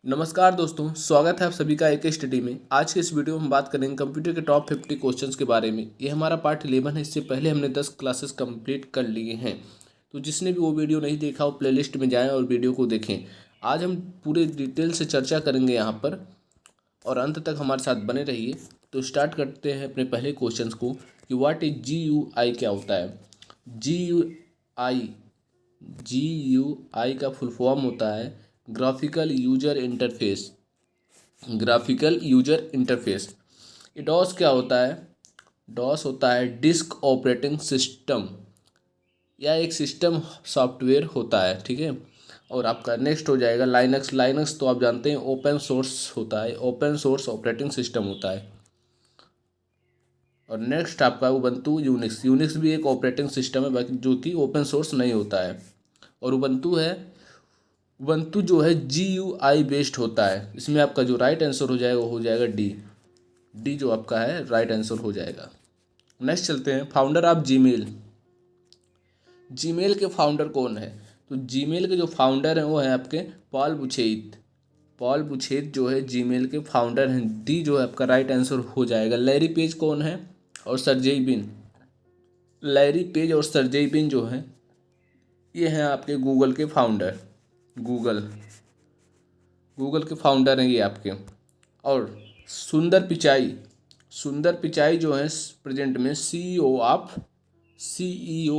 नमस्कार दोस्तों, स्वागत है आप सभी का एक स्टडी में। आज के इस वीडियो में हम बात करेंगे कंप्यूटर के टॉप 50 क्वेश्चंस के बारे में। ये हमारा पार्ट 11 है। इससे पहले हमने 10 क्लासेस कंप्लीट कर लिए हैं। तो जिसने भी वो वीडियो नहीं देखा वो प्लेलिस्ट में जाएं और वीडियो को देखें। आज हम पूरे डिटेल से चर्चा करेंगे यहाँ पर और अंत तक हमारे साथ बने रहिए। तो स्टार्ट करते हैं अपने पहले क्वेश्चन को कि व्हाट इज GUI क्या होता है। GUI GUI का फुल फॉर्म होता है graphical user interface. Graphical user interface. ये डॉस क्या होता है? डॉस होता है डिस्क ऑपरेटिंग सिस्टम या एक सिस्टम सॉफ्टवेयर होता है, ठीक है। और आपका नेक्स्ट हो जाएगा लाइनक्स। लाइनक्स तो आप जानते हैं ओपन सोर्स होता है, ओपन सोर्स ऑपरेटिंग सिस्टम होता है। और नेक्स्ट आपका उबंटू यूनिक्स। यूनिक्स भी एक ऑपरेटिंग सिस्टम है बाकी जो कि ओपन सोर्स नहीं होता है। और उबंटू है, उबंटू जो है GUI बेस्ड होता है। इसमें आपका जो राइट आंसर हो जाएगा वो हो जाएगा डी जो आपका है राइट आंसर हो जाएगा। नेक्स्ट चलते हैं फाउंडर ऑफ जीमेल। जीमेल के फाउंडर कौन है? तो जीमेल के जो फाउंडर हैं वो हैं आपके पॉल बुचेत। पॉल बुचेत जो है जीमेल के फाउंडर हैं। डी जो है आपका राइट आंसर हो जाएगा। लैरी पेज कौन है? और सर्जेई बिन। लैरी पेज और सर्जेई बिन जो हैं ये हैं आपके गूगल के फाउंडर। गूगल गूगल के फाउंडर हैं ये आपके। और सुंदर पिचाई। सुंदर पिचाई जो है प्रेजेंट में CEO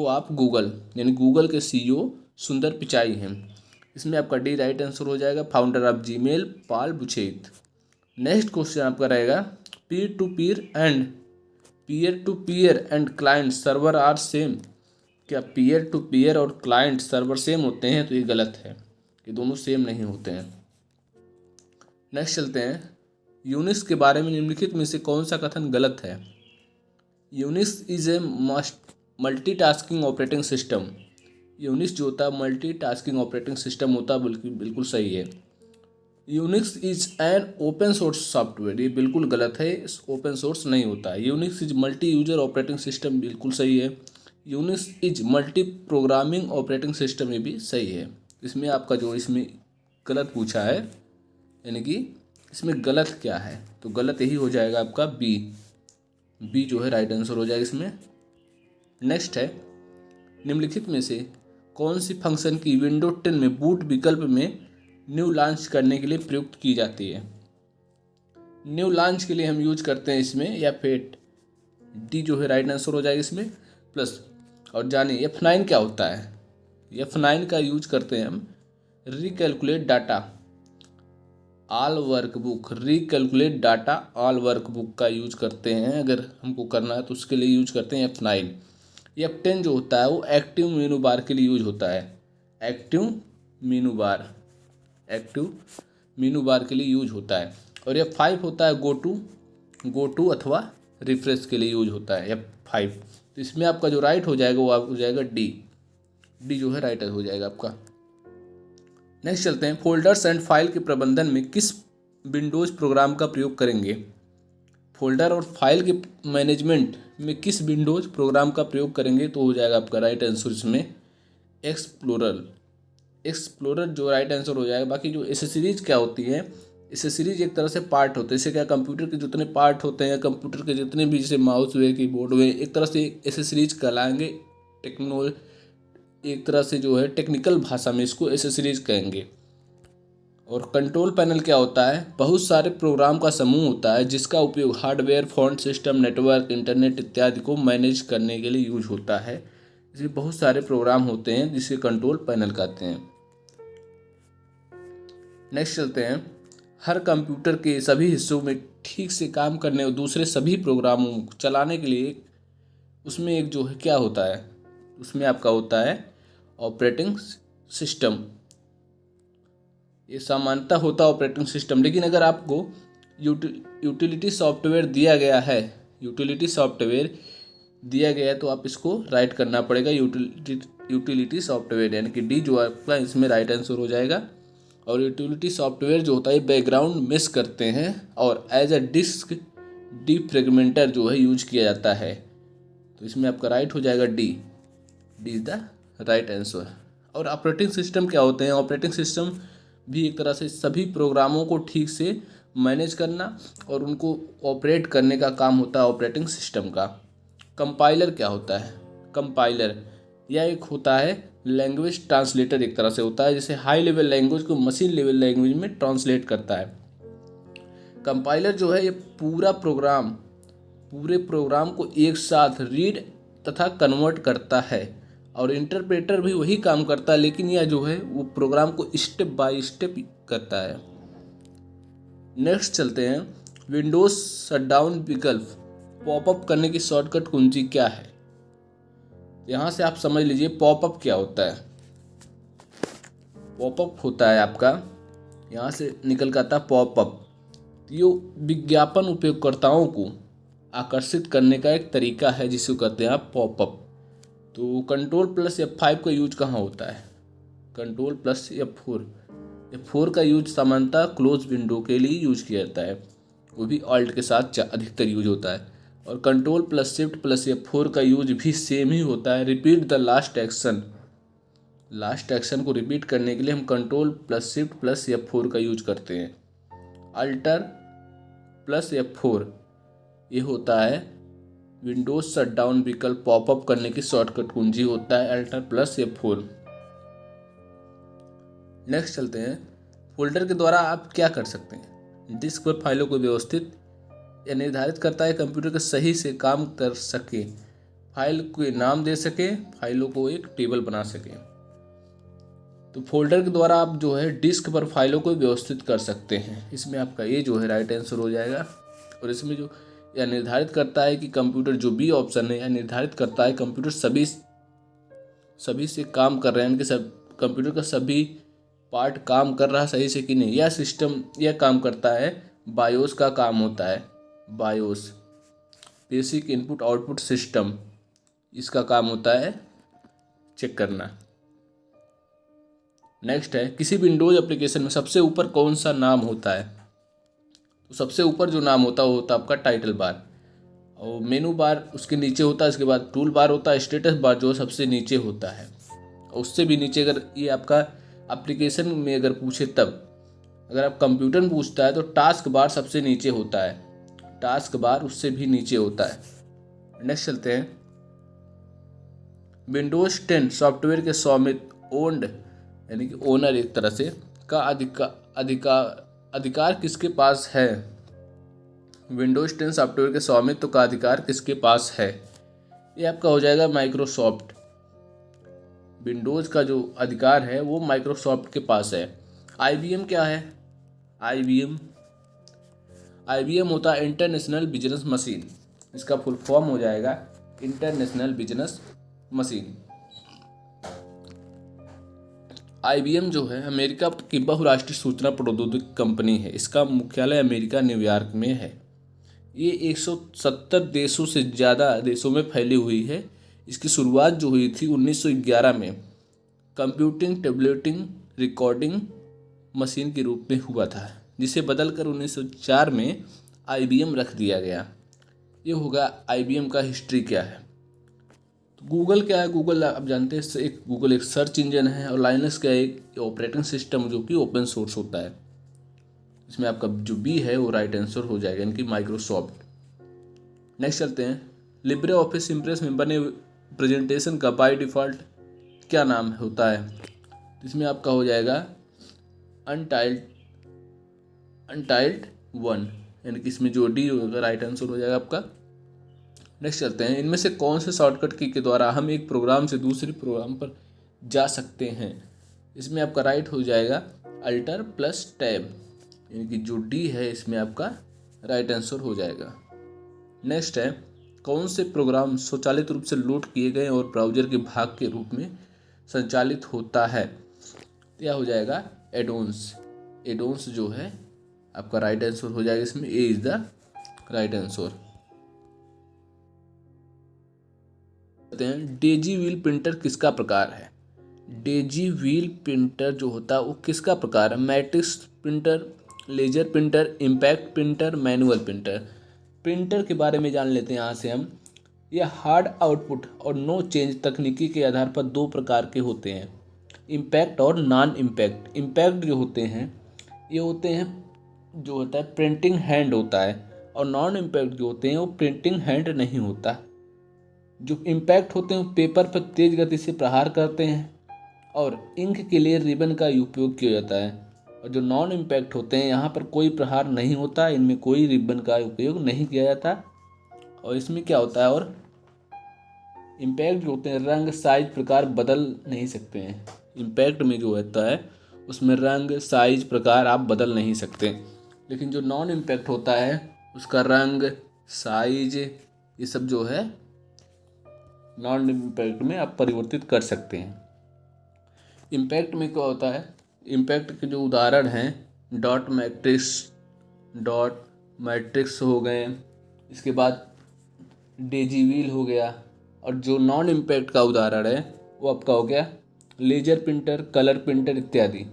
ऑफ गूगल, यानी गूगल के CEO सुंदर पिचाई हैं। इसमें आपका डी राइट आंसर हो जाएगा। Founder of Gmail Paul Buchheit. Next question आपका रहेगा peer to peer and client server are same. क्या पीयर टू पीयर और क्लाइंट सर्वर सेम होते हैं? तो ये गलत है, ये दोनों सेम नहीं होते हैं। नेक्स्ट चलते हैं यूनिक्स के बारे में निम्नलिखित में से कौन सा कथन गलत है? Unix is a multitasking operating system. Unix जो होता है मल्टीटास्किंग ऑपरेटिंग सिस्टम होता है, बिल्कुल सही है। Unix is an open source software, ये बिल्कुल गलत है, ओपन सोर्स नहीं होता है। Unix is multi user operating system, बिल्कुल सही है। Unix is multi programming operating system, ये भी सही है। इसमें आपका जो इसमें गलत पूछा है, यानी कि इसमें गलत क्या है, तो गलत यही हो जाएगा आपका बी जो है राइट आंसर हो जाएगा इसमें। नेक्स्ट है निम्नलिखित में से कौन सी फंक्शन की विंडो 10 में बूट विकल्प में न्यू लॉन्च करने के लिए प्रयुक्त की जाती है? न्यू लॉन्च के लिए हम यूज करते हैं इसमें या फेट। डी जो है राइट आंसर हो जाएगा इसमें प्लस। और जानिए F9 क्या होता है? F9 का यूज करते हैं हम recalculate data all workbook. Recalculate data all workbook का यूज करते हैं, अगर हमको करना है तो उसके लिए यूज करते हैं F9। F10 जो होता है वो एक्टिव मेनू बार के लिए यूज होता है। एक्टिव मेनू बार के लिए यूज होता है। और F5 होता है गो टू अथवा रिफ्रेश के लिए यूज होता है F5। तो इसमें आपका जो राइट हो जाएगा वो हो जाएगा डी जो है राइट हो जाएगा आपका। नेक्स्ट चलते हैं फोल्डर्स एंड फाइल के प्रबंधन में किस विंडोज़ प्रोग्राम का प्रयोग करेंगे? फोल्डर और फाइल के मैनेजमेंट में किस विंडोज़ प्रोग्राम का प्रयोग करेंगे? तो हो जाएगा आपका राइट आंसर इसमें एक्सप्लोरर जो राइट आंसर हो जाएगा। बाकी जो एसेसरीज क्या होती है, एसेसरीज एक तरह से पार्ट होते हैं। इससे क्या कंप्यूटर के जितने पार्ट होते हैं, कंप्यूटर के जितने भी जैसे माउस हुए, कीबोर्ड हुए, एक तरह से एसेसरीज कहलाएंगे। एक तरह से जो है टेक्निकल भाषा में इसको एसेसरीज कहेंगे। और कंट्रोल पैनल क्या होता है? बहुत सारे प्रोग्राम का समूह होता है जिसका उपयोग hardware, font system, network, internet इत्यादि को मैनेज करने के लिए यूज होता है। इसमें बहुत सारे प्रोग्राम होते हैं जिसे कंट्रोल पैनल कहते हैं। नेक्स्ट चलते हैं हर कंप्यूटर के सभी हिस्सों में ठीक से काम करने और दूसरे सभी प्रोग्रामों को चलाने के लिए उसमें एक जो है क्या होता है, उसमें आपका होता है ऑपरेटिंग सिस्टम। ये सामान्यतः होता है ऑपरेटिंग सिस्टम। लेकिन अगर आपको यूटिलिटी सॉफ्टवेयर दिया गया है तो आप इसको राइट करना पड़ेगा यूटिलिटी सॉफ्टवेयर, यानी कि डी जो आपका इसमें राइट आंसर हो जाएगा। और यूटिलिटी सॉफ्टवेयर जो होता है बैकग्राउंड मेश करते हैं और एज अ डिस्क डीफ्रेगमेंटर जो है यूज किया जाता है। तो इसमें आपका राइट हो जाएगा D is the right answer. और ऑपरेटिंग सिस्टम क्या होते हैं? ऑपरेटिंग सिस्टम भी एक तरह से सभी प्रोग्रामों को ठीक से मैनेज करना और उनको ऑपरेट करने का काम होता है ऑपरेटिंग सिस्टम का। कंपाइलर क्या होता है? कंपाइलर यह एक होता है लैंग्वेज ट्रांसलेटर, एक तरह से होता है जैसे हाई लेवल लैंग्वेज को मशीन लेवल लैंग्वेज में ट्रांसलेट करता है। कंपाइलर जो है ये पूरे प्रोग्राम को एक साथ रीड तथा कन्वर्ट करता है, और इंटरप्रेटर भी वही काम करता है, लेकिन यह जो है वो प्रोग्राम को स्टेप बाय स्टेप करता है। नेक्स्ट चलते हैं, विंडोज शटडाउन विकल्प पॉपअप करने की शॉर्टकट कुंजी क्या है? यहाँ से आप समझ लीजिए पॉपअप क्या होता है। पॉपअप होता है आपका, यहाँ से निकल कर आता है पॉपअप, ये विज्ञापन उपयोगकर्ताओं को आकर्षित करने का एक तरीका है जिसे कहते हैं आप पॉपअप। तो कंट्रोल प्लस F5 का यूज कहाँ होता है? कंट्रोल प्लस F4 का यूज सामान्यतः क्लोज विंडो के लिए यूज किया जाता है, वो भी ऑल्ट के साथ अधिकतर यूज होता है। और control plus shift plus F4 का यूज भी सेम ही होता है, रिपीट द लास्ट एक्शन को रिपीट करने के लिए हम control plus shift plus F4 का यूज करते हैं। अल्टर प्लस F4 ये होता है विंडोज शटडाउन विकल्प पॉपअप करने की शॉर्टकट कुंजी होता है अल्टर प्लस F4। नेक्स्ट चलते हैं, फोल्डर के द्वारा आप क्या कर सकते हैं? डिस्क पर फाइलों को व्यवस्थित या निर्धारित करता है कंप्यूटर के सही से काम कर सके, फाइल को नाम दे सके, फाइलों को एक टेबल बना सके। तो फोल्डर के द्वारा आप जो है डिस्क पर फाइलों को व्यवस्थित कर सकते हैं। इसमें आपका ये जो है राइट आंसर हो जाएगा। और इसमें जो यह निर्धारित करता है कि कंप्यूटर, जो बी ऑप्शन है, यह निर्धारित करता है कंप्यूटर सभी से काम कर रहे हैं, इनके सब कंप्यूटर का सभी पार्ट काम कर रहा है सही से कि नहीं। यह सिस्टम यह काम करता है, बायोस का काम होता है, BIOS basic input output system, इसका काम होता है चेक करना। नेक्स्ट है, किसी विंडोज एप्लीकेशन में सबसे ऊपर कौन सा नाम होता है? तो सबसे ऊपर जो नाम होता है वो होता है आपका टाइटल बार, और मेनू बार उसके नीचे होता है, इसके बाद टूल बार होता है, स्टेटस बार जो सबसे नीचे होता है। और उससे भी नीचे अगर ये आपका एप्लीकेशन में अगर पूछे तब, अगर आप कंप्यूटर में पूछता है तो टास्क बार सबसे नीचे होता है, टास्क बार उससे भी नीचे होता है। नेक्स्ट चलते हैं, विंडोज 10 सॉफ्टवेयर के स्वामित्व ओन्ड यानी कि ओनर एक तरह से का अधिकार किसके पास है? विंडोज 10 सॉफ्टवेयर के स्वामित्व का अधिकार किसके पास है? ये आपका हो जाएगा माइक्रोसॉफ्ट। विंडोज का जो अधिकार है वो माइक्रोसॉफ्ट के पास है। IBM क्या है? IBM होता है इंटरनेशनल बिजनेस मशीन, इसका फुल फॉर्म हो जाएगा इंटरनेशनल बिजनेस मशीन। IBM जो है अमेरिका की बहुराष्ट्रीय सूचना प्रौद्योगिकी कंपनी है, इसका मुख्यालय अमेरिका न्यूयॉर्क में है। ये 170 देशों से ज़्यादा देशों में फैली हुई है। इसकी शुरुआत जो हुई थी 1911 में कंप्यूटिंग टेबलेटिंग रिकॉर्डिंग मशीन के रूप में हुआ था, जिसे बदलकर 1904 में IBM रख दिया गया। ये होगा IBM का हिस्ट्री क्या है। तो गूगल क्या है? गूगल आप जानते हैं गूगल एक सर्च इंजन है, और लाइनक्स का एक ऑपरेटिंग सिस्टम जो कि ओपन सोर्स होता है। इसमें आपका जो बी है वो राइट आंसर हो जाएगा, यानी कि माइक्रोसॉफ्ट। नेक्स्ट चलते हैं, लिब्रे ऑफिस इम्प्रेस में बने प्रेजेंटेशन का बाय डिफ़ॉल्ट क्या नाम होता है? इसमें आपका हो जाएगा अनटाइल्ड 1, यानी कि इसमें जो डी होगा राइट आंसर हो जाएगा आपका। नेक्स्ट चलते हैं, इनमें से कौन से शॉर्टकट की के द्वारा हम एक प्रोग्राम से दूसरे प्रोग्राम पर जा सकते हैं? इसमें आपका राइट हो जाएगा अल्टर प्लस टैब, यानी कि जो डी है इसमें आपका राइट आंसर हो जाएगा। नेक्स्ट है, कौन से प्रोग्राम स्वचालित रूप से लोड किए गए और ब्राउज़र के भाग के रूप में संचालित होता है? यह हो जाएगा एडोन्स जो है आपका राइट आंसर हो जाएगा। इसमें A is the right answer. Daisy wheel printer किसका प्रकार है? डेजी व्हील प्रिंटर जो होता है वो किसका प्रकार है? Matrix printer, laser printer, impact printer, manual printer. Printer के बारे में जान लेते हैं यहाँ से हम। यह हार्ड आउटपुट और नो चेंज तकनीकी के आधार पर 2 प्रकार के होते हैं। इम्पैक्ट और नॉन इम्पैक्ट। इम्पैक्ट जो होते हैं ये होते हैं जो होता है प्रिंटिंग हैंड होता है, और नॉन इम्पैक्ट जो होते हैं वो प्रिंटिंग हैंड नहीं होता। जो इम्पैक्ट होते हैं वो पेपर पर तेज गति से प्रहार करते हैं और इंक के लिए रिबन का उपयोग किया जाता है। और जो नॉन इम्पैक्ट होते हैं यहाँ पर कोई प्रहार नहीं होता, इनमें कोई रिबन का उपयोग नहीं किया जाता। और इसमें क्या होता है, और इम्पैक्ट जो होते हैं रंग साइज प्रकार बदल नहीं सकते हैं। इम्पैक्ट में जो होता है उसमें रंग साइज प्रकार आप बदल नहीं सकते, लेकिन जो नॉन इम्पैक्ट होता है उसका रंग साइज ये सब जो है नॉन इम्पैक्ट में आप परिवर्तित कर सकते हैं। इम्पैक्ट में क्या होता है, इम्पैक्ट के जो उदाहरण हैं डॉट मैट्रिक्स हो गए, इसके बाद डेजीवील हो गया, और जो नॉन इम्पैक्ट का उदाहरण है वो आपका हो गया लेजर प्रिंटर, कलर प्रिंटर इत्यादि।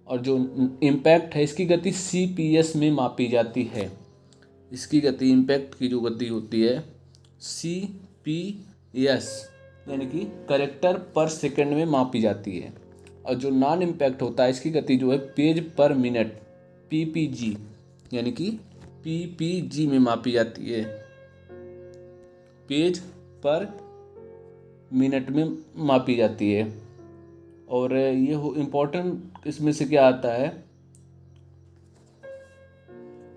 और जो इम्पैक्ट है इसकी गति CPS में मापी जाती है। इसकी गति इम्पैक्ट की जो गति होती है CPS यानी कि कैरेक्टर पर सेकंड में मापी जाती है। और जो नॉन इम्पैक्ट होता है इसकी गति जो है पेज पर मिनट PPG यानी कि PPG में मापी जाती है, पेज पर मिनट में मापी जाती है। और ये इम्पोर्टेंट इसमें से क्या आता है,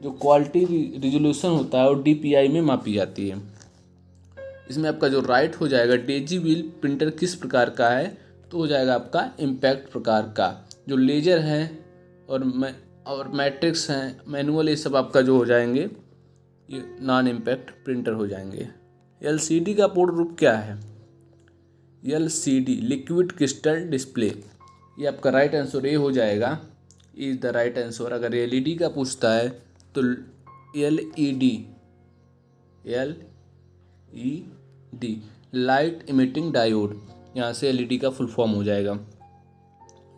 जो क्वालिटी रिजोल्यूशन होता है और DPI में मापी जाती है। इसमें आपका जो राइट हो जाएगा डेजीवील प्रिंटर किस प्रकार का है, तो हो जाएगा आपका इम्पैक्ट प्रकार का। जो लेजर है और मैट्रिक्स हैं मैनुअल, ये सब आपका जो हो जाएंगे ये नॉन इम्पैक्ट प्रिंटर हो जाएंगे। LCD का पूर्ण रूप क्या है, LCD लिक्विड क्रिस्टल डिस्प्ले, ये आपका राइट आंसर ये हो जाएगा, इज द राइट आंसर। अगर LED का पूछता है तो LED लाइट इमिटिंग डायोड, यहाँ से LED का फुल फॉर्म हो जाएगा।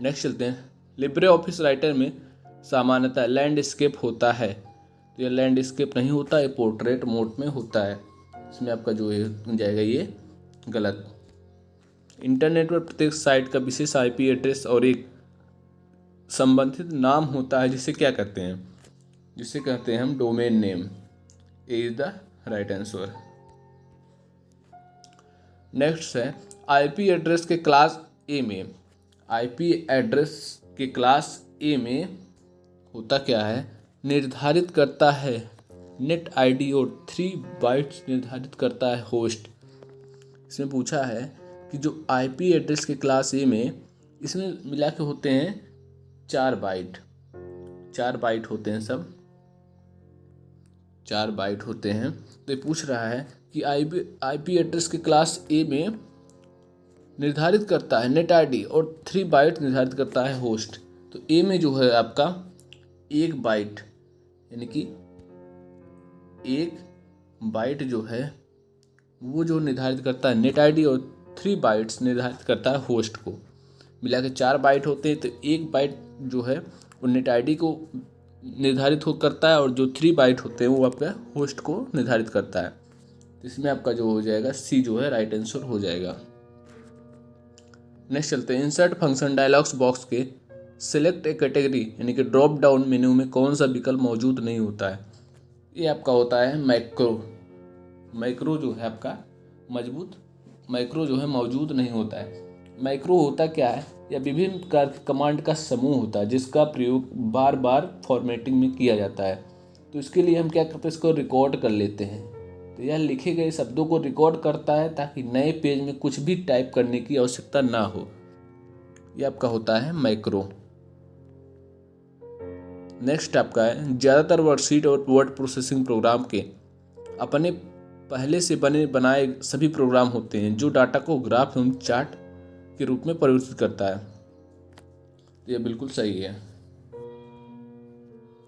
नेक्स्ट चलते हैं, लिब्रे ऑफिस राइटर में सामान्यतः लैंडस्केप होता है, तो ये लैंडस्केप नहीं होता, ये पोर्ट्रेट मोड में होता है। इसमें आपका जो है हो जाएगा ये गलत। इंटरनेट पर प्रत्येक साइट का विशेष IP एड्रेस और एक संबंधित नाम होता है, जिसे क्या कहते हैं, जिसे कहते हैं हम domain name, is the right answer. Next है IP एड्रेस के क्लास A में, IP एड्रेस के क्लास A में होता क्या है, निर्धारित करता है नेट ID और 3 बाइट्स निर्धारित करता है होस्ट। इसमें पूछा है कि जो IP एड्रेस के क्लास A में इसमें मिला के होते हैं 4 बाइट होते हैं, सब 4 बाइट होते हैं। तो ये पूछ रहा है कि IP एड्रेस के क्लास A में निर्धारित करता है नेट ID और 3 बाइट निर्धारित करता है होस्ट। तो A में जो है आपका 1 बाइट यानी कि 1 बाइट जो है वो जो निर्धारित करता है नेट ID और 3 बाइट्स निर्धारित करता है होस्ट को। मिला के 4 बाइट होते हैं, तो 1 बाइट जो है वो नेट ID को निर्धारित करता है और जो 3 बाइट होते हैं वो आपका होस्ट को निर्धारित करता है। तो इसमें आपका जो हो जाएगा C जो है राइट आंसर हो जाएगा। नेक्स्ट चलते हैं, इंसर्ट फंक्शन डायलॉग्स बॉक्स के सिलेक्ट ए कैटेगरी यानी कि ड्रॉप डाउन मेन्यू में कौन सा विकल्प मौजूद नहीं होता है, ये आपका होता है मैक्रो जो है आपका मैक्रो जो है मौजूद नहीं होता है। मैक्रो होता क्या है, या विभिन्न कमांड का समूह होता है जिसका प्रयोग बार बार फॉर्मेटिंग में किया जाता है। तो इसके लिए हम क्या करते हैं, इसको रिकॉर्ड कर लेते हैं। तो यह लिखे गए शब्दों को रिकॉर्ड करता है ताकि नए पेज में कुछ भी टाइप करने की आवश्यकता ना हो। यह आपका होता है मैक्रो। नेक्स्ट आपका है, ज़्यादातर वर्कशीट और वर्ड प्रोसेसिंग प्रोग्राम के अपने पहले से बनाए सभी प्रोग्राम होते हैं जो डाटा को ग्राफ एवं चार्ट के रूप में परिवर्तित करता है। तो यह बिल्कुल सही है।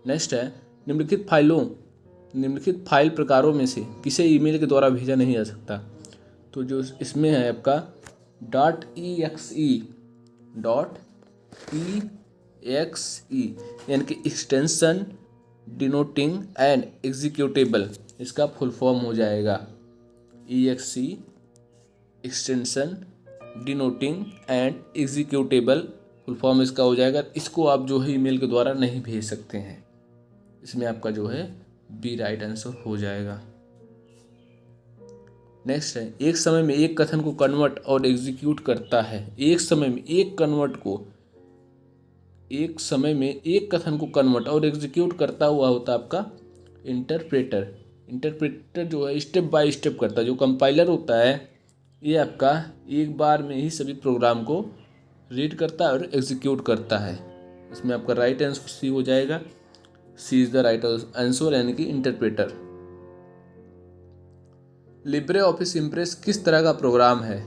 नेक्स्ट है, निम्नलिखित फाइल प्रकारों में से किसे ईमेल के द्वारा भेजा नहीं जा सकता। तो जो इसमें है आपका .exe यानी कि एक्सटेंशन डिनोटिंग एंड एग्जीक्यूटेबल, इसका फुल फॉर्म हो जाएगा EXE extension denoting and executable full form इसका हो जाएगा। इसको आप जो है ईमेल के द्वारा नहीं भेज सकते हैं। इसमें आपका जो है बी राइट आंसर हो जाएगा। नेक्स्ट है, एक समय में एक कथन को कन्वर्ट और एग्जीक्यूट करता है। एक समय में एक कथन को कन्वर्ट और एग्जीक्यूट करता हुआ होता है आपका इंटरप्रेटर। इंटरप्रेटर जो है स्टेप बाय स्टेप करता है। जो कंपाइलर होता है ये आपका एक बार में ही सभी प्रोग्राम को रीड करता है और एग्जीक्यूट करता है। इसमें आपका राइट आंसर सी हो जाएगा। सी इज द राइट आंसर, यानी कि इंटरप्रेटर। लिब्रे ऑफिस इम्प्रेस किस तरह का प्रोग्राम है?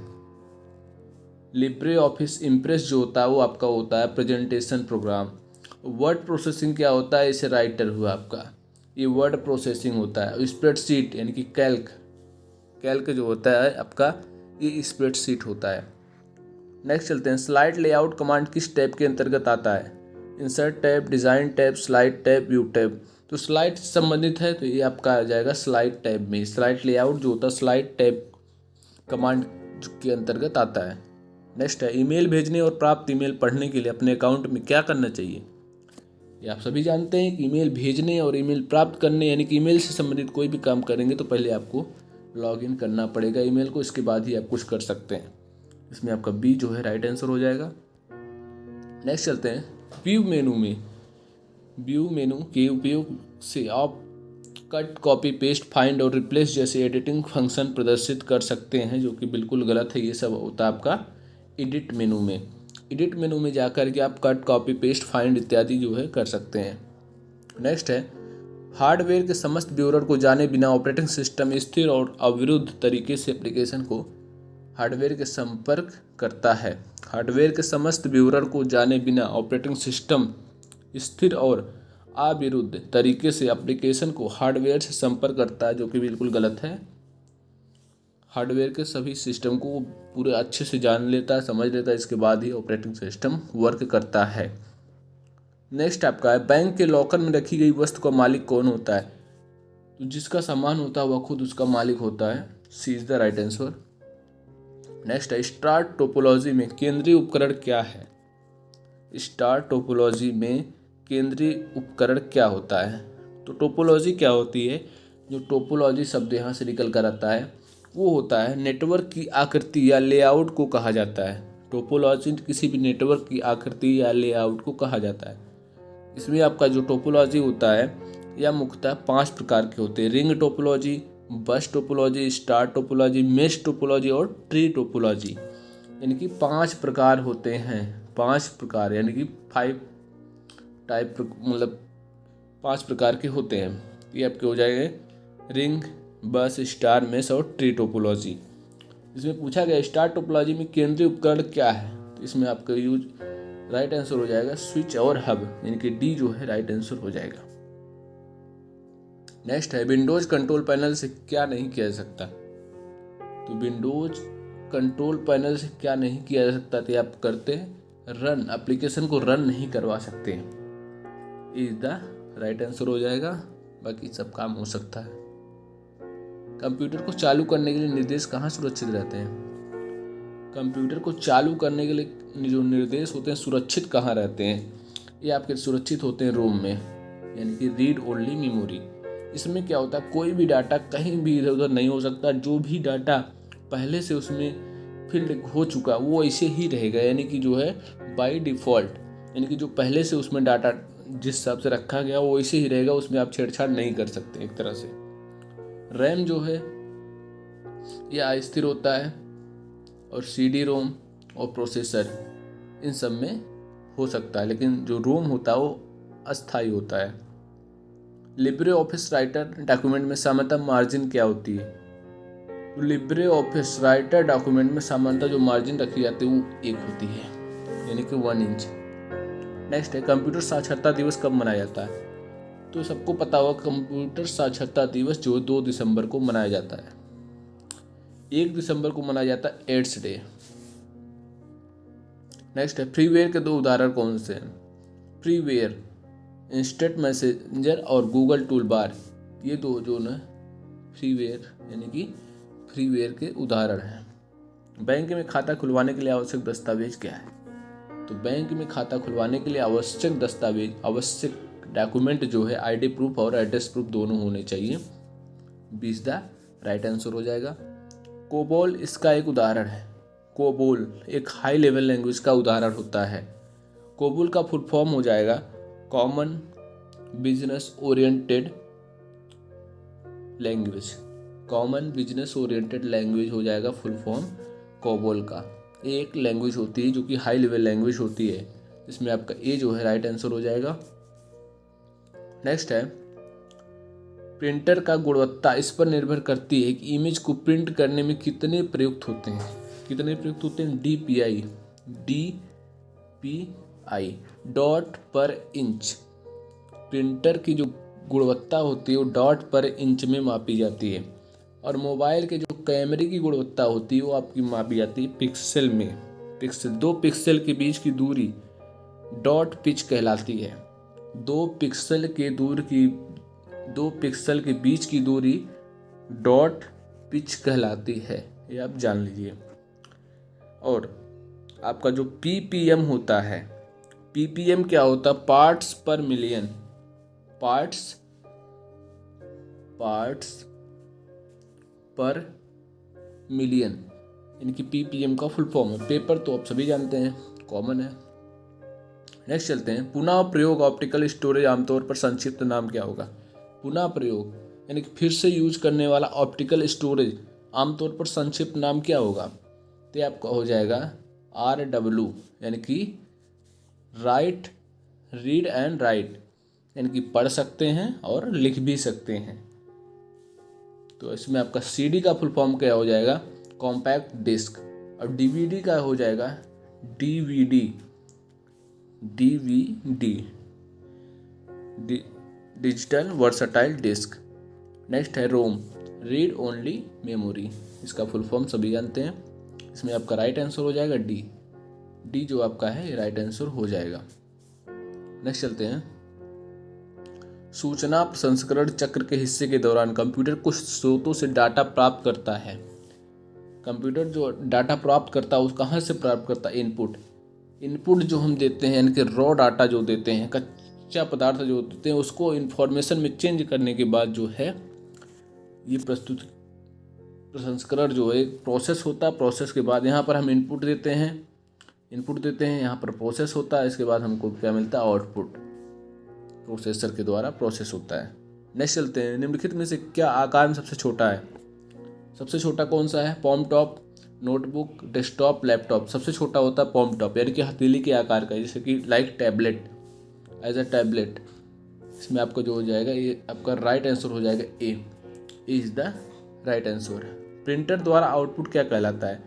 लिब्रे ऑफिस इम्प्रेस जो होता है वो आपका होता है प्रेजेंटेशन प्रोग्राम। वर्ड प्रोसेसिंग क्या होता है? इसे राइटर हुआ आपका, ये वर्ड प्रोसेसिंग होता है। स्प्रेडशीट यानी कि कैल्क जो होता है आपका, ये स्प्रेडशीट होता है। नेक्स्ट चलते हैं, स्लाइड लेआउट कमांड किस टैब के अंतर्गत आता है? Insert tab, design tab, slide tab, view tab. तो स्लाइड से संबंधित है तो ये आपका आ जाएगा स्लाइड टैब में। स्लाइड लेआउट जो होता है स्लाइड टैब कमांड के अंतर्गत आता है। नेक्स्ट है, ईमेल भेजने और प्राप्त ईमेल पढ़ने के लिए अपने अकाउंट में क्या करना चाहिए? ये आप सभी जानते हैं कि ईमेल भेजने और ईमेल प्राप्त करने यानी कि ईमेल से संबंधित कोई भी काम करेंगे तो पहले आपको लॉगिन करना पड़ेगा ईमेल को, इसके बाद ही आप कुछ कर सकते हैं। इसमें आपका बी जो है राइट आंसर हो जाएगा। नेक्स्ट चलते हैं, व्यू मेनू के उपयोग से आप कट, कॉपी, पेस्ट, फाइंड और रिप्लेस जैसे एडिटिंग फंक्शन प्रदर्शित कर सकते हैं, जो कि बिल्कुल गलत है। ये सब होता है आपका एडिट मेनू में। एडिट मेनू में जाकर के आप कट, कॉपी, पेस्ट, फाइंड इत्यादि जो है कर सकते हैं। नेक्स्ट है, हार्डवेयर के समस्त विवरण को जाने बिना ऑपरेटिंग सिस्टम स्थिर और अविरुद्ध तरीके से एप्लीकेशन को हार्डवेयर के संपर्क करता है। हार्डवेयर के समस्त विवरण को जाने बिना ऑपरेटिंग सिस्टम स्थिर और अविरुद्ध तरीके से एप्लीकेशन को हार्डवेयर से संपर्क करता है, जो कि बिल्कुल गलत है। हार्डवेयर के सभी सिस्टम को पूरे अच्छे से जान लेता है, समझ लेता है, इसके बाद ही ऑपरेटिंग सिस्टम वर्क करता है। नेक्स्ट आपका है, बैंक के लॉकर में रखी गई वस्तु का मालिक कौन होता है? तो जिसका सामान होता है वह खुद उसका मालिक होता है। C is the right answer. Next है, स्टार टोपोलॉजी में केंद्रीय उपकरण क्या है? स्टार टोपोलॉजी में केंद्रीय उपकरण क्या होता है? तो टोपोलॉजी क्या होती है? जो टोपोलॉजी शब्द यहाँ से निकल कर आता है वो होता है नेटवर्क की आकृति या लेआउट को कहा जाता है। टोपोलॉजी किसी भी नेटवर्क की आकृति या लेआउट को कहा जाता है। इसमें आपका जो टोपोलॉजी होता है यह मुख्यतः 5 प्रकार के होते हैं। रिंग टोपोलॉजी, बस topology, star topology, mesh topology और ट्री टोपोलॉजी, यानी कि 5 प्रकार होते हैं। 5 प्रकार यानी कि 5 टाइप, मतलब 5 प्रकार के होते हैं। ये आपके हो जाएंगे रिंग, बस, स्टार, मेश और ट्री टोपोलॉजी। इसमें पूछा गया स्टार टोपोलॉजी में केंद्रीय उपकरण क्या है? तो इसमें आपका यूज राइट आंसर हो जाएगा स्विच और हब, यानी कि डी जो है राइट आंसर हो जाएगा। नेक्स्ट है, विंडोज कंट्रोल पैनल से क्या नहीं किया जा सकता? तो विंडोज कंट्रोल पैनल से क्या नहीं किया जा सकता? तो आप करते रन, एप्लीकेशन को रन नहीं करवा सकते। इज द राइट आंसर हो जाएगा, बाकी सब काम हो सकता है। कंप्यूटर को चालू करने के लिए निर्देश कहाँ सुरक्षित रहते हैं? कंप्यूटर को चालू करने के लिए जो निर्देश होते हैं सुरक्षित कहाँ रहते हैं? ये आपके सुरक्षित होते हैं रोम में, यानी कि रीड ओनली मेमोरी। इसमें क्या होता है, कोई भी डाटा कहीं भी इधर उधर नहीं हो सकता। जो भी डाटा पहले से उसमें फिल्ड हो चुका वो ऐसे ही रहेगा, यानी कि जो है बाय डिफ़ॉल्ट, यानी कि जो पहले से उसमें डाटा जिस हिसाब से रखा गया वो वैसे ही रहेगा, उसमें आप छेड़छाड़ नहीं कर सकते एक तरह से। रैम जो है ये अस्थिर होता है, और CD रोम और प्रोसेसर इन सब में हो सकता है, लेकिन जो रोम होता है वो अस्थायी होता है। लिब्रे ऑफिस राइटर डॉक्यूमेंट में सामान्यतः मार्जिन क्या होती है? लिब्रे ऑफिस राइटर डॉक्यूमेंट में सामान्यतः जो मार्जिन रखी जाती है वो 1 होती है, यानी कि 1 इंच। नेक्स्ट है, कंप्यूटर साक्षरता दिवस कब मनाया जाता है? तो सबको पता होगा कंप्यूटर साक्षरता दिवस जो 2 दिसंबर को मनाया जाता है। 1 दिसंबर को मनाया जाता है एड्स डे। नेक्स्ट है, फ्रीवेयर के 2 उदाहरण कौन से हैं? फ्रीवेयर इंस्टेंट मैसेंजर और गूगल टूल बार, ये 2 जो ना फ्रीवेयर यानी कि फ्रीवेयर के उदाहरण हैं। बैंक में खाता खुलवाने के लिए आवश्यक दस्तावेज क्या है? तो बैंक में खाता खुलवाने के लिए आवश्यक दस्तावेज, आवश्यक डॉक्यूमेंट जो है आईडी प्रूफ और एड्रेस प्रूफ दोनों होने चाहिए। 20 द राइट आंसर हो जाएगा। कोबोल इसका एक उदाहरण है। कोबोल एक हाई लेवल लैंग्वेज का उदाहरण होता है। कोबोल का फुल फॉर्म हो जाएगा common business oriented language. Common business oriented language हो जाएगा फुल फॉर्म कोबोल का। एक लैंग्वेज होती है जो कि हाई लेवल लैंग्वेज होती है। इसमें आपका ए जो है राइट आंसर हो जाएगा। नेक्स्ट है प्रिंटर का गुणवत्ता इस पर निर्भर करती है कि इमेज को प्रिंट करने में कितने प्रयुक्त होते हैं। कितने प्रयुक्त होते हैं? DPI डॉट पर इंच। प्रिंटर की जो गुणवत्ता होती है वो डॉट पर इंच में मापी जाती है। और मोबाइल के जो कैमरे की गुणवत्ता होती है वो आपकी मापी जाती है पिक्सल में। पिक्सल, 2 पिक्सल के बीच की दूरी डॉट पिच कहलाती है। 2 पिक्सल के बीच की दूरी डॉट पिच कहलाती है, ये आप जान लीजिए। और आपका जो PPM होता है, PPM क्या होता है? पार्ट्स पर मिलियन। पार्ट्स पर मिलियन इनकी PPM का फुल फॉर्म है। पेपर तो आप सभी जानते हैं, कॉमन है। नेक्स्ट चलते हैं। पुनः प्रयोग ऑप्टिकल स्टोरेज आमतौर पर संक्षिप्त नाम क्या होगा? पुनः प्रयोग यानी कि फिर से यूज करने वाला ऑप्टिकल स्टोरेज आमतौर पर संक्षिप्त नाम क्या होगा? तो आपका हो जाएगा RW यानी कि रीड एंड राइट, यानी कि पढ़ सकते हैं और लिख भी सकते हैं। तो इसमें आपका CD का फुल फॉर्म क्या हो जाएगा? Compact disc. और DVD का हो जाएगा DVD digital versatile disc. Next है रोम, रीड ओनली मेमोरी। इसका फुल फॉर्म सभी जानते हैं। इसमें आपका राइट आंसर हो जाएगा डी जो आपका है राइट आंसर हो जाएगा। नेक्स्ट चलते हैं। सूचना प्रसंस्करण चक्र के हिस्से के दौरान कंप्यूटर कुछ स्रोतों से डाटा प्राप्त करता है। कंप्यूटर जो डाटा प्राप्त करता है उस कहाँ से प्राप्त करता है? इनपुट जो हम देते हैं यानी कि रॉ डाटा जो देते हैं, कच्चा पदार्थ जो देते हैं, उसको इन्फॉर्मेशन में चेंज करने के बाद जो है ये प्रसंस्करण जो है एक प्रोसेस होता है। प्रोसेस के बाद यहाँ पर हम इनपुट देते हैं, यहाँ पर प्रोसेस होता है, इसके बाद हमको क्या मिलता है? आउटपुट। प्रोसेसर के द्वारा प्रोसेस होता है। नेक्स्ट चलते हैं। निम्नलिखित में से क्या आकार में सबसे छोटा है? सबसे छोटा कौन सा है? पॉम टॉप, नोटबुक, डेस्कटॉप, लैपटॉप। सबसे छोटा होता है पॉम टॉप यानी कि हथेली के आकार का, जैसे कि like tablet, as a tablet. इसमें आपको जो हो जाएगा ये आपका राइट आंसर हो जाएगा A is the right answer. Printer द्वारा आउटपुट क्या कहलाता है?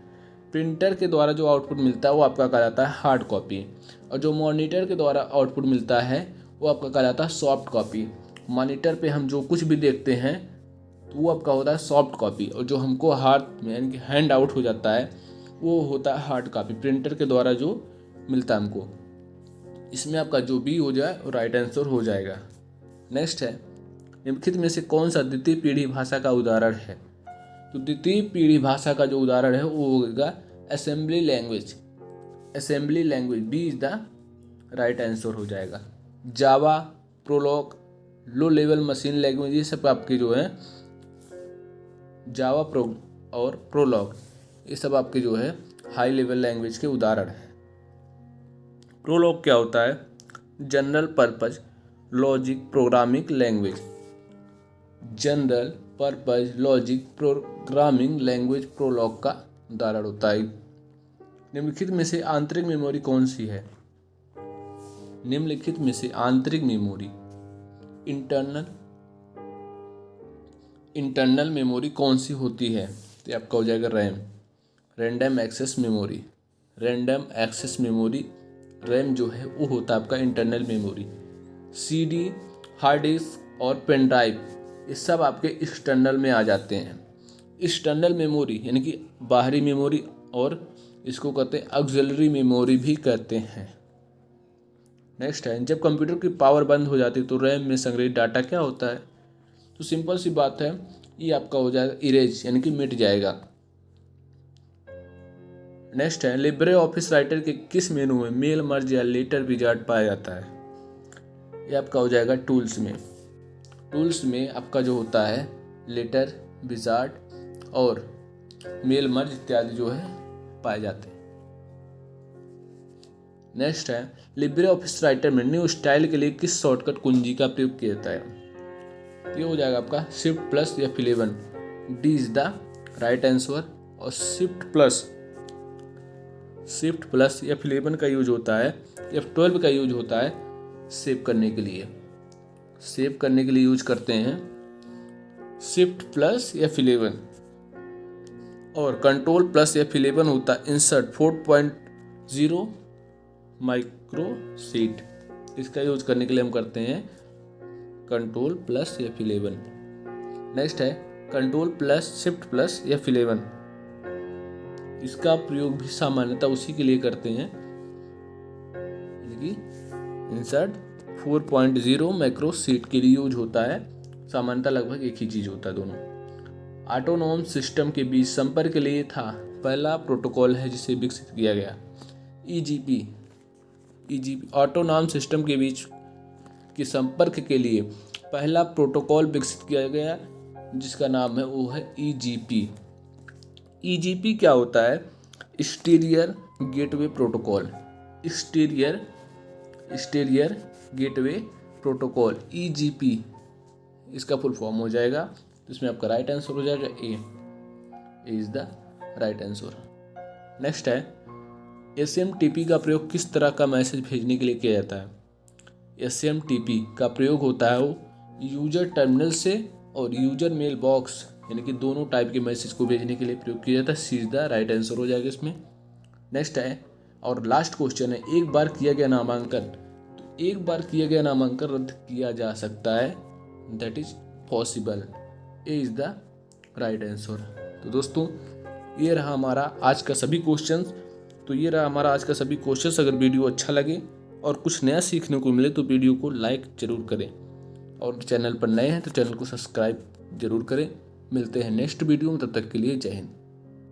प्रिंटर के द्वारा जो आउटपुट मिलता है वो आपका कहलाता है हार्ड कॉपी। और जो मॉनिटर के द्वारा आउटपुट मिलता है वो आपका कहलाता है सॉफ्ट कॉपी। मॉनिटर पे हम जो कुछ भी देखते हैं तो वो आपका होता है सॉफ्ट कॉपी, और जो हमको हाथ में यानी कि हैंड आउट हो जाता है वो होता है हार्ड कॉपी, प्रिंटर के द्वारा जो मिलता है हमको। इसमें आपका जो बी हो जाए वो राइट आंसर हो जाएगा। नेक्स्ट है। निम्नलिखित में से कौन सा द्वितीय पीढ़ी भाषा का उदाहरण है? तो द्वितीय पीढ़ी भाषा का जो उदाहरण है वो होगा assembly language. Assembly language B is the right answer हो जाएगा। Java, Prolog, low level machine language, ये सब आपके जो है जावा और प्रोलॉग, ये सब आपके जो है हाई लेवल लैंग्वेज के उदाहरण हैं। प्रोलॉग क्या होता है? General purpose logic programming language. General purpose logic programming language Prolog का उदाहरण होता है। निम्नलिखित में से आंतरिक मेमोरी कौन सी है? निम्नलिखित में से आंतरिक मेमोरी इंटरनल मेमोरी कौन सी होती है? तो आपका हो जाएगा RAM, random access memory. Random access memory RAM जो है वो होता है आपका internal memory. CD, hard disk और पेन ड्राइव ये सब आपके एक्सटर्नल में आ जाते हैं। एक्सटर्नल मेमोरी यानी कि बाहरी मेमोरी, और इसको कहते हैं ऑक्सिलरी मेमोरी भी कहते हैं। नेक्स्ट है। जब कंप्यूटर की पावर बंद हो जाती है तो रैम में संग्रहित डाटा क्या होता है? तो सिंपल सी बात है, ये आपका हो जाएगा इरेज यानी कि मिट जाएगा। नेक्स्ट है लिब्रे ऑफिस राइटर के किस मेनू में मेल मर्ज या लेटर विजार्ड पाया जाता है? ये आपका हो जाएगा टूल्स में। टूल्स में आपका जो होता है लेटर विजार्ड और मेल मर्ज इत्यादि जो है पाए जाते हैं। नेक्स्ट है लिब्रे ऑफिस राइटर में न्यू स्टाइल के लिए किस शॉर्टकट कुंजी का प्रयोग किया जाता है? ये हो जाएगा आपका shift plus F11। D is the right answer. और शिफ्ट प्लस F11 का यूज होता है, F12 का यूज होता है सेव करने के लिए। सेव करने के लिए यूज करते हैं शिफ्ट प्लस F11। और कंट्रोल प्लस F11 होता है इंसर्ट 4.0 माइक्रो सीट। इसका यूज करने के लिए हम करते हैं कंट्रोल प्लस F11। नेक्स्ट है control plus shift plus F11। इसका प्रयोग भी सामान्यतः उसी के लिए करते हैं यानी कि इंसर्ट 4.0 माइक्रो सीट के लिए यूज होता है। सामान्यतः लगभग एक ही चीज होता है दोनों। ऑटोनोम सिस्टम के बीच संपर्क के लिए था पहला प्रोटोकॉल है जिसे विकसित किया गया। EGP ऑटोनॉम सिस्टम के बीच के संपर्क के लिए पहला प्रोटोकॉल विकसित किया गया जिसका नाम है वो है EGP। EGP क्या होता है? Exterior gateway protocol. Exterior gateway protocol EGP इसका फुल फॉर्म हो जाएगा। तो इसमें आपका राइट आंसर हो जाएगा A is the right answer. Next है SMTP का प्रयोग किस तरह का मैसेज भेजने के लिए किया जाता है? SMTP का प्रयोग होता है वो यूजर टर्मिनल से और यूजर मेल बॉक्स यानी कि दोनों टाइप के मैसेज को भेजने के लिए प्रयोग किया जाता है। C is the right answer हो जाएगा इसमें। नेक्स्ट है और लास्ट क्वेश्चन है एक बार किया गया नामांकन, तो एक बार किया गया नामांकन रद्द किया जा सकता है, that is possible. A is the right answer. तो दोस्तों ये रहा हमारा आज का सभी क्वेश्चंस। अगर वीडियो अच्छा लगे और कुछ नया सीखने को मिले तो वीडियो को लाइक जरूर करें और चैनल पर नए हैं तो चैनल को सब्सक्राइब जरूर करें। मिलते हैं नेक्स्ट वीडियो में, तब तक के लिए जय हिंद।